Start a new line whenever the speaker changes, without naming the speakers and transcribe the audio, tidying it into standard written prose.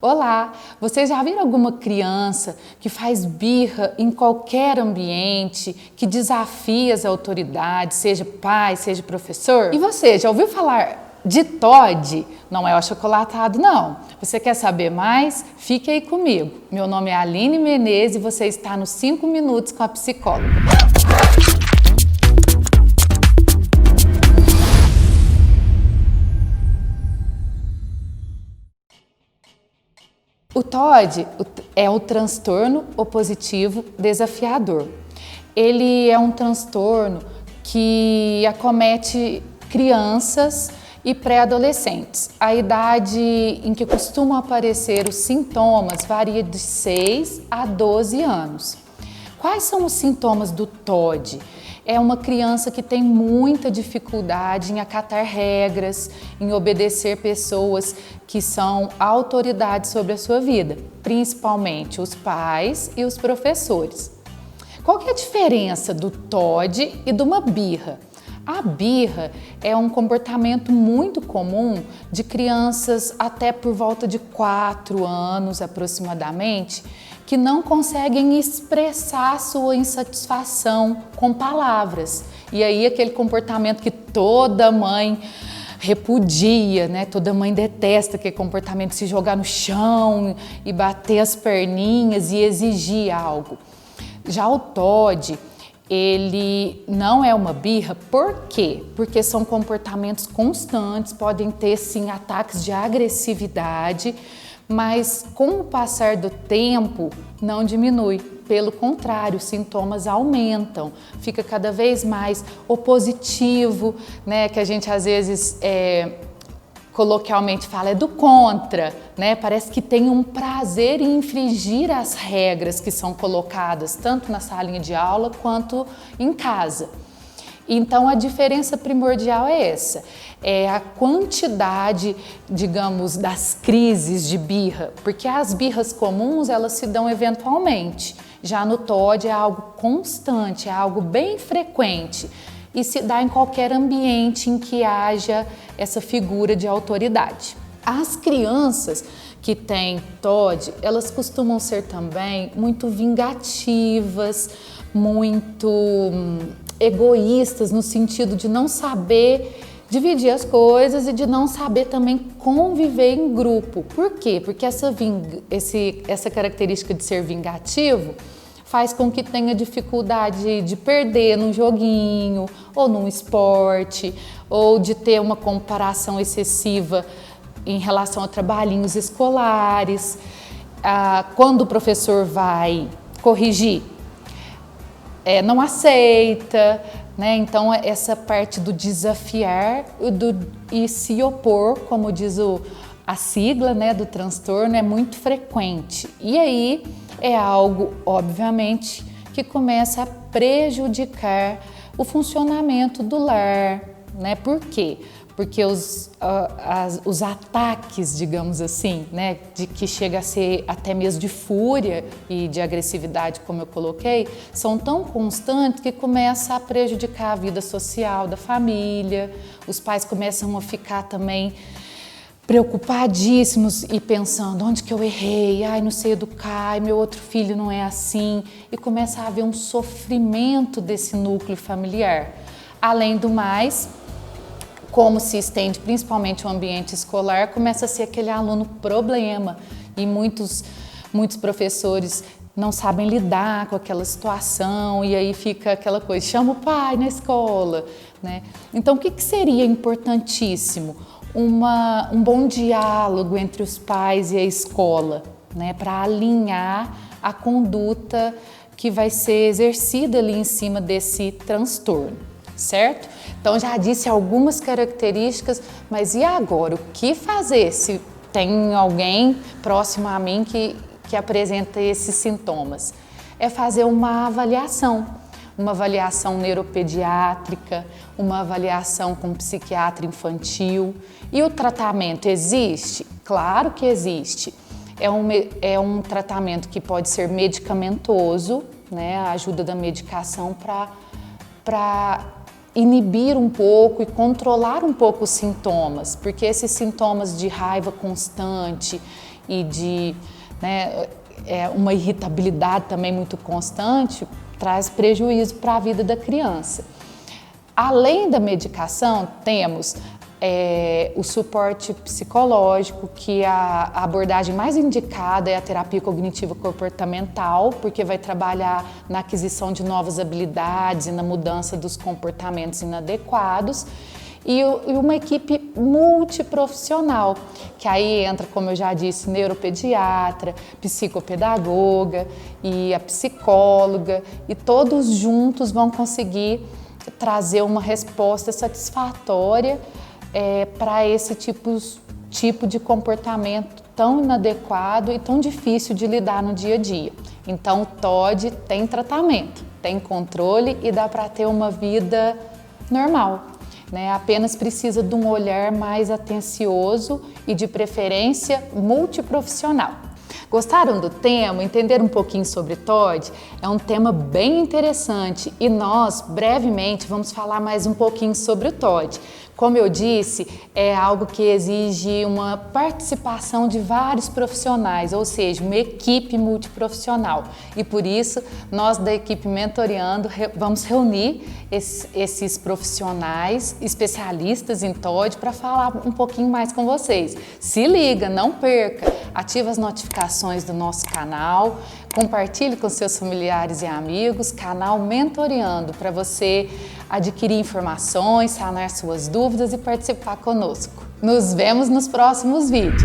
Olá! Vocês já viram alguma criança que faz birra em qualquer ambiente, que desafia as autoridades, seja pai, seja professor? E você, já ouviu falar de Toddy? Não é o achocolatado, não. Você quer saber mais? Fique aí comigo. Meu nome é Aline Menezes e você está nos 5 Minutos com a Psicóloga. O TOD é o transtorno opositivo desafiador. Ele é um transtorno que acomete crianças e pré-adolescentes. A idade em que costumam aparecer os sintomas varia de 6 a 12 anos. Quais são os sintomas do TOD? É uma criança que tem muita dificuldade em acatar regras, em obedecer pessoas que são autoridades sobre a sua vida, principalmente os pais e os professores. Qual que é a diferença do TOD e de uma birra? A birra é um comportamento muito comum de crianças até por volta de 4 anos aproximadamente, que não conseguem expressar sua insatisfação com palavras. E aí aquele comportamento que toda mãe repudia, né? Toda mãe detesta aquele comportamento de se jogar no chão e bater as perninhas e exigir algo. Já o TOD, ele não é uma birra, por quê? Porque são comportamentos constantes, podem ter sim ataques de agressividade, mas com o passar do tempo não diminui, pelo contrário, os sintomas aumentam, fica cada vez mais opositivo, né? Que a gente às vezes coloquialmente fala, é do contra, né? Parece que tem um prazer em infringir as regras que são colocadas, tanto na salinha de aula quanto em casa. Então, a diferença primordial é essa, é a quantidade, digamos, das crises de birra, porque as birras comuns, elas se dão eventualmente, já no TOD é algo constante, é algo bem frequente e se dá em qualquer ambiente em que haja essa figura de autoridade. As crianças que têm TOD, elas costumam ser também muito vingativas, muito egoístas no sentido de não saber dividir as coisas e de não saber também conviver em grupo. Por quê? Porque essa característica de ser vingativo faz com que tenha dificuldade de perder num joguinho ou num esporte ou de ter uma comparação excessiva em relação a trabalhinhos escolares. Quando o professor vai corrigir, não aceita, né? Então essa parte do desafiar e se opor, como diz a sigla, né, do transtorno, é muito frequente. E aí é algo, obviamente, que começa a prejudicar o funcionamento do lar, né? Por quê? Porque os ataques, digamos assim, né, de que chega a ser até mesmo de fúria e de agressividade, como eu coloquei, são tão constantes que começa a prejudicar a vida social da família, os pais começam a ficar também preocupadíssimos e pensando, onde que eu errei? Ai, não sei educar, ai, meu outro filho não é assim, e começa a haver um sofrimento desse núcleo familiar. Além do mais, como se estende principalmente o ambiente escolar, começa a ser aquele aluno problema e muitos professores não sabem lidar com aquela situação e aí fica aquela coisa, chama o pai na escola, né? Então, o que seria importantíssimo? Um bom diálogo entre os pais e a escola, né? Para alinhar a conduta que vai ser exercida ali em cima desse transtorno, certo? Então, já disse algumas características, mas e agora? O que fazer se tem alguém próximo a mim que apresenta esses sintomas? É fazer uma avaliação neuropediátrica, uma avaliação com psiquiatra infantil. E o tratamento existe? Claro que existe. É um tratamento que pode ser medicamentoso, né? A ajuda da medicação para inibir um pouco e controlar um pouco os sintomas, porque esses sintomas de raiva constante e de uma irritabilidade também muito constante, traz prejuízo para a vida da criança. Além da medicação, temos o suporte psicológico, que a abordagem mais indicada é a terapia cognitivo comportamental, porque vai trabalhar na aquisição de novas habilidades e na mudança dos comportamentos inadequados. E uma equipe multiprofissional, que aí entra, como eu já disse, neuropediatra, psicopedagoga e a psicóloga, e todos juntos vão conseguir trazer uma resposta satisfatória para esse tipo de comportamento tão inadequado e tão difícil de lidar no dia a dia. Então o TOD tem tratamento, tem controle e dá para ter uma vida normal. Apenas precisa de um olhar mais atencioso e, de preferência, multiprofissional. Gostaram do tema? Entenderam um pouquinho sobre TOD? É um tema bem interessante e nós, brevemente, vamos falar mais um pouquinho sobre o TOD. Como eu disse, é algo que exige uma participação de vários profissionais, ou seja, uma equipe multiprofissional. E por isso, nós da equipe Mentoreando vamos reunir esses profissionais, especialistas em TOD, para falar um pouquinho mais com vocês. Se liga, não perca, ativa as notificações do nosso canal, compartilhe com seus familiares e amigos, canal Mentoreando, para você adquirir informações, sanar suas dúvidas e participar conosco. Nos vemos nos próximos vídeos.